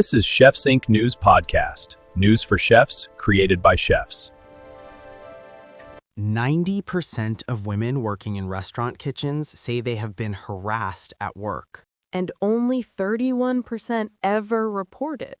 This is Chefs Inc. News Podcast. News for chefs, created by chefs. 90% of women working in restaurant kitchens say they have been harassed at work. And only 31% ever report it.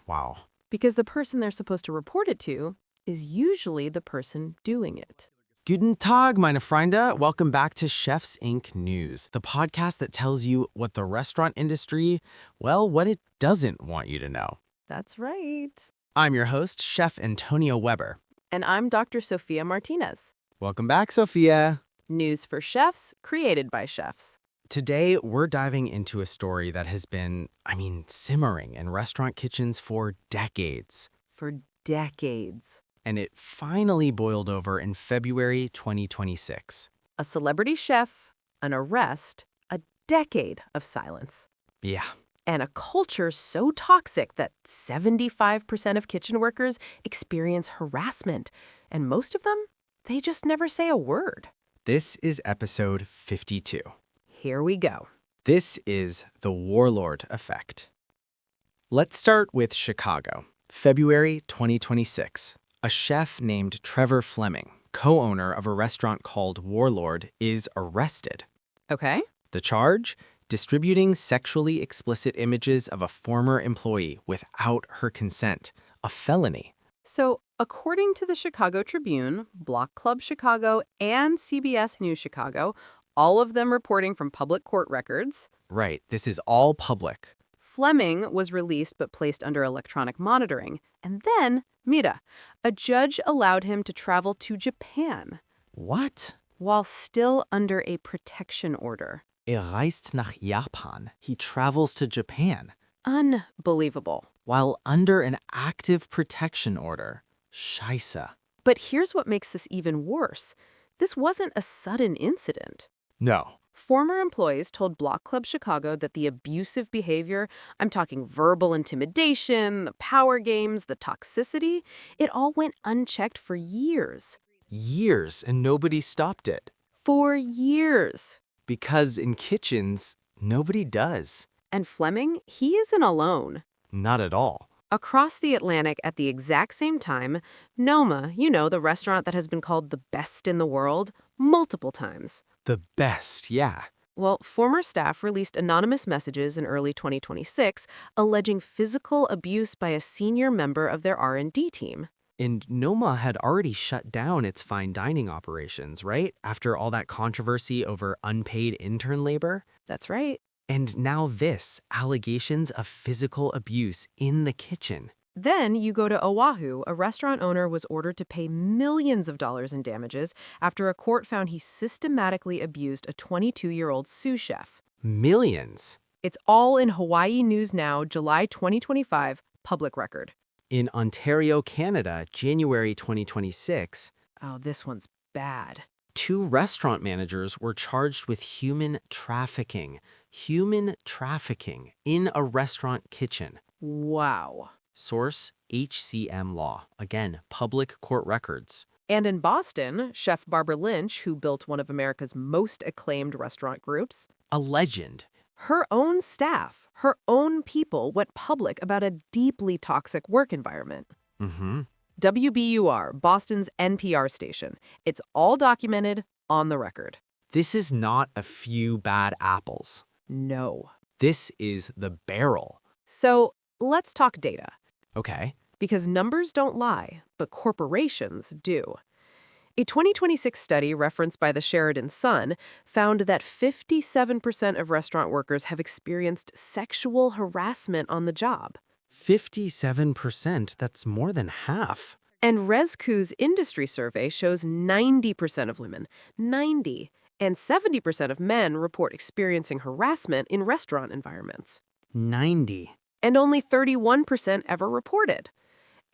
Wow. Because the person they're supposed to report it to is usually the person doing it. Guten Tag, meine Freunde. Welcome back to Chefs Inc. News, the podcast that tells you what the restaurant industry, well, what it doesn't want you to know. That's right. I'm your host, Chef Antonio Weber. And I'm Dr. Sophia Martinez. Welcome back, Sophia. News for chefs, created by chefs. Today, we're diving into a story that has been, simmering in restaurant kitchens for decades. For decades. And it finally boiled over in February 2026. A celebrity chef, an arrest, a decade of silence. Yeah. And a culture so toxic that 75% of kitchen workers experience harassment. And most of them, they just never say a word. This is episode 52. Here we go. This is the Warlord Effect. Let's start with Chicago, February 2026. A chef named Trevor Fleming, co-owner of a restaurant called Warlord, is arrested. Okay. The charge? Distributing sexually explicit images of a former employee without her consent. A felony. So, according to the Chicago Tribune, Block Club Chicago, and CBS News Chicago, all of them reporting from public court records. Right, this is all public. Fleming was released but placed under electronic monitoring. And then, mira, a judge allowed him to travel to Japan. What? While still under a protection order. Reist nach Japan. He travels to Japan. Unbelievable. While under an active protection order. Scheisse. But here's what makes this even worse. This wasn't a sudden incident. No. Former employees told Block Club Chicago that the abusive behavior, I'm talking verbal intimidation, the power games, the toxicity, it all went unchecked for years. Years, and nobody stopped it. For years. Because in kitchens, nobody does. And Fleming, he isn't alone. Not at all. Across the Atlantic at the exact same time, Noma, the restaurant that has been called the best in the world, multiple times. The best, yeah. Well, former staff released anonymous messages in early 2026 alleging physical abuse by a senior member of their R&D team. And Noma had already shut down its fine dining operations, right? After all that controversy over unpaid intern labor. That's right. And now this, allegations of physical abuse in the kitchen. Then you go to Oahu, a restaurant owner was ordered to pay millions of dollars in damages after a court found he systematically abused a 22-year-old sous chef. Millions? It's all in Hawaii News Now, July 2025, public record. In Ontario, Canada, January 2026. Oh, this one's bad. 2 restaurant managers were charged with human trafficking. Human trafficking in a restaurant kitchen. Wow. Source, HCM Law. Again, public court records. And in Boston, Chef Barbara Lynch, who built one of America's most acclaimed restaurant groups, A legend. her own staff, her own people went public about a deeply toxic work environment. Mm-hmm. WBUR, Boston's NPR station. It's all documented on the record. This is not a few bad apples. No. This is the barrel. So let's talk data. Okay. Because numbers don't lie, but corporations do. A 2026 study referenced by the Sheridan Sun found that 57% of restaurant workers have experienced sexual harassment on the job. 57%, that's more than half. And ResQ's industry survey shows 90% of women, 90, and 70% of men report experiencing harassment in restaurant environments. 90. And only 31% ever reported.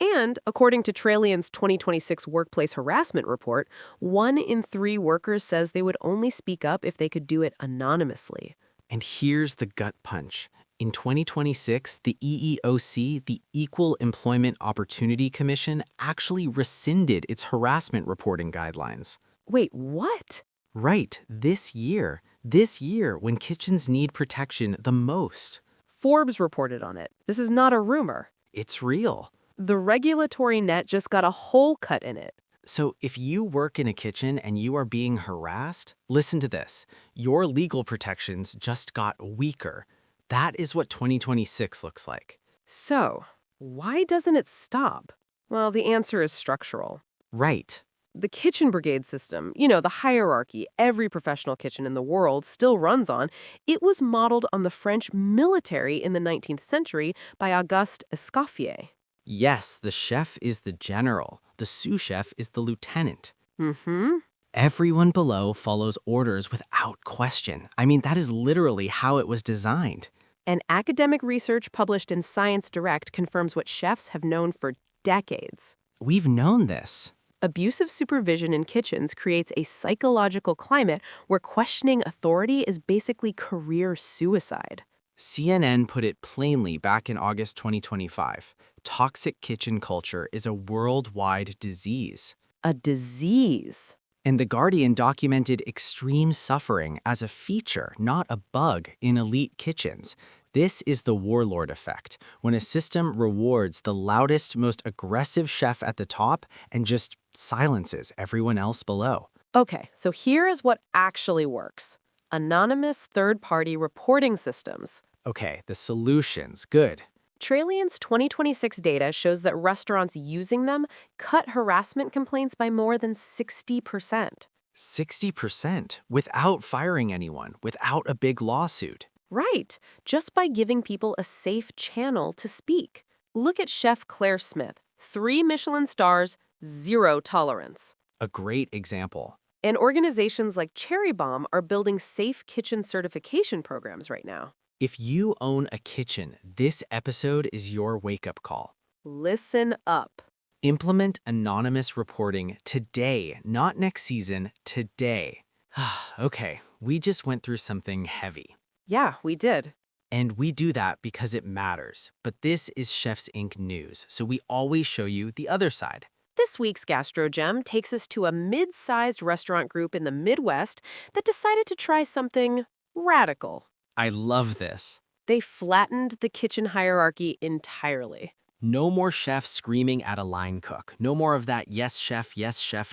And according to Tralion's 2026 workplace harassment report, 1 in 3 workers says they would only speak up if they could do it anonymously. And here's the gut punch. In 2026, the EEOC, the Equal Employment Opportunity Commission, actually rescinded its harassment reporting guidelines. Wait, what? Right, this year when kitchens need protection the most. Forbes reported on it. This is not a rumor. It's real. The regulatory net just got a hole cut in it. So if you work in a kitchen and you are being harassed, listen to this. Your legal protections just got weaker. That is what 2026 looks like. So, why doesn't it stop? Well, the answer is structural. Right. The kitchen brigade system, the hierarchy every professional kitchen in the world still runs on, it was modeled on the French military in the 19th century by Auguste Escoffier. Yes, the chef is the general. The sous chef is the lieutenant. Mm-hmm. Everyone below follows orders without question. I mean, that is literally how it was designed. And academic research published in Science Direct confirms what chefs have known for decades. We've known this. Abusive supervision in kitchens creates a psychological climate where questioning authority is basically career suicide. CNN put it plainly back in August 2025. Toxic kitchen culture is a worldwide disease. A disease. And The Guardian documented extreme suffering as a feature, not a bug, in elite kitchens. This is the Warlord Effect, when a system rewards the loudest, most aggressive chef at the top and just silences everyone else below. Okay, so here is what actually works. Anonymous third-party reporting systems. Okay, the solutions, good. Tralian's 2026 data shows that restaurants using them cut harassment complaints by more than 60%. 60% without firing anyone, without a big lawsuit. Right, just by giving people a safe channel to speak. Look at Chef Claire Smith, 3 Michelin stars, 0 tolerance. A great example. And organizations like Cherry Bomb are building safe kitchen certification programs right now. If you own a kitchen, this episode is your wake-up call. Listen up. Implement anonymous reporting today, not next season, today. Okay, we just went through something heavy. Yeah, we did. And we do that because it matters. But this is Chefs Inc. news, so we always show you the other side. This week's Gastro Gem takes us to a mid-sized restaurant group in the Midwest that decided to try something radical. I love this. They flattened the kitchen hierarchy entirely. No more chefs screaming at a line cook. No more of that yes chef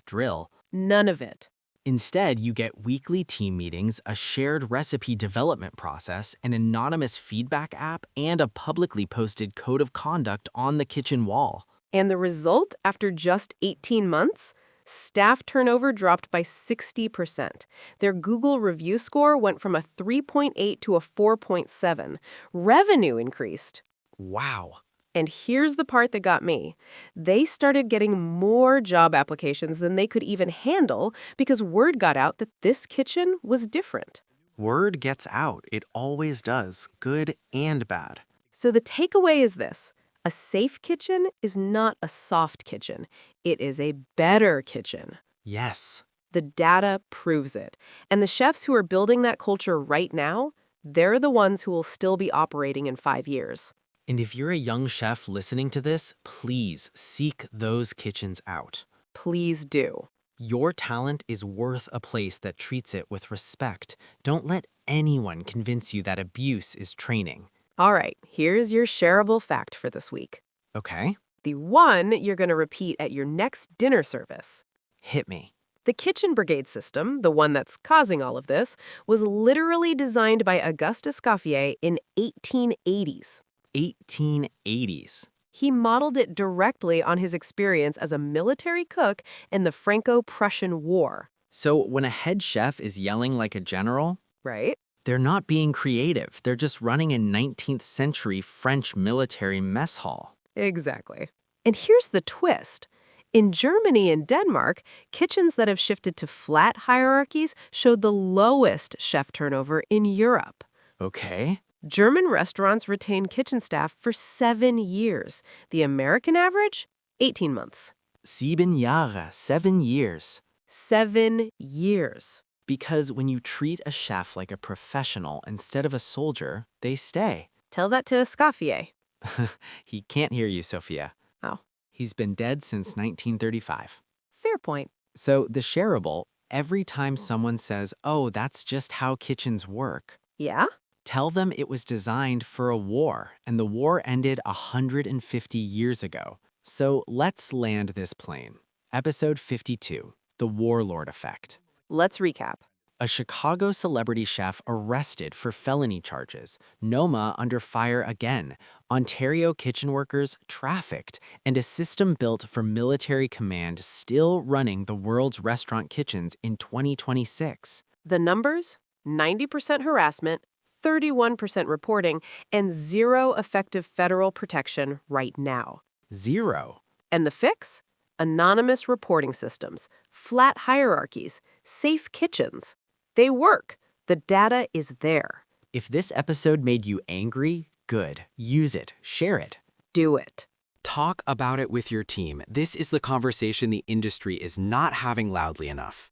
drill. None of it. Instead, you get weekly team meetings, a shared recipe development process, an anonymous feedback app, and a publicly posted code of conduct on the kitchen wall. And the result, after just 18 months? Staff turnover dropped by 60%. Their Google review score went from a 3.8 to a 4.7. Revenue increased. Wow. And here's the part that got me. They started getting more job applications than they could even handle because word got out that this kitchen was different. Word gets out. It always does, good and bad. So the takeaway is this. A safe kitchen is not a soft kitchen. It is a better kitchen. Yes. The data proves it. And the chefs who are building that culture right now, they're the ones who will still be operating in 5 years. And if you're a young chef listening to this, please seek those kitchens out. Please do. Your talent is worth a place that treats it with respect. Don't let anyone convince you that abuse is training. All right, here's your shareable fact for this week. Okay. The one you're going to repeat at your next dinner service. Hit me. The kitchen brigade system, the one that's causing all of this, was literally designed by Auguste Escoffier in 1880s. 1880s. He modeled it directly on his experience as a military cook in the Franco-Prussian War. So when a head chef is yelling like a general, Right? they're not being creative. They're just running a 19th century French military mess hall. Exactly. And here's the twist. In Germany and Denmark, kitchens that have shifted to flat hierarchies showed the lowest chef turnover in Europe. Okay. German restaurants retain kitchen staff for 7 years. The American average? 18 months. 7 Jahre, 7 years. 7 years. Because when you treat a chef like a professional instead of a soldier, they stay. Tell that to Escoffier. He can't hear you, Sophia. Oh. He's been dead since 1935. Fair point. So the shareable, every time someone says, oh, that's just how kitchens work, Yeah? Tell them it was designed for a war, and the war ended 150 years ago. So let's land this plane. Episode 52, The Warlord Effect. Let's recap. A Chicago celebrity chef arrested for felony charges, Noma under fire again, Ontario kitchen workers trafficked, and a system built for military command still running the world's restaurant kitchens in 2026. The numbers? 90% harassment, 31% reporting, and 0 effective federal protection right now. 0. And the fix? Anonymous reporting systems, flat hierarchies, safe kitchens. They work. The data is there. If this episode made you angry, good. Use it. Share it. Do it. Talk about it with your team. This is the conversation the industry is not having loudly enough.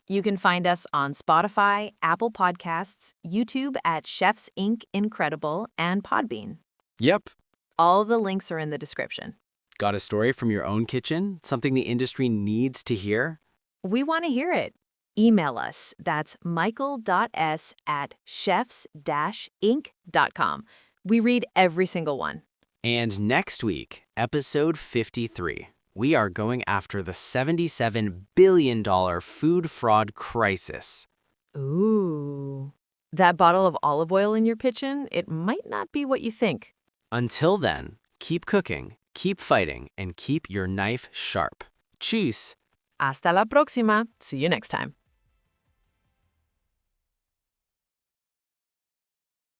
You can find us on Spotify, Apple Podcasts, YouTube at Chefs Inc. Incredible, and Podbean. Yep. All the links are in the description. Got a story from your own kitchen? Something the industry needs to hear? We want to hear it. Email us. That's michael.s@chefs-inc.com. We read every single one. And next week, episode 53, we are going after the $77 billion food fraud crisis. Ooh. That bottle of olive oil in your kitchen, it might not be what you think. Until then, keep cooking, keep fighting, and keep your knife sharp. Tschüss. Hasta la próxima. See you next time.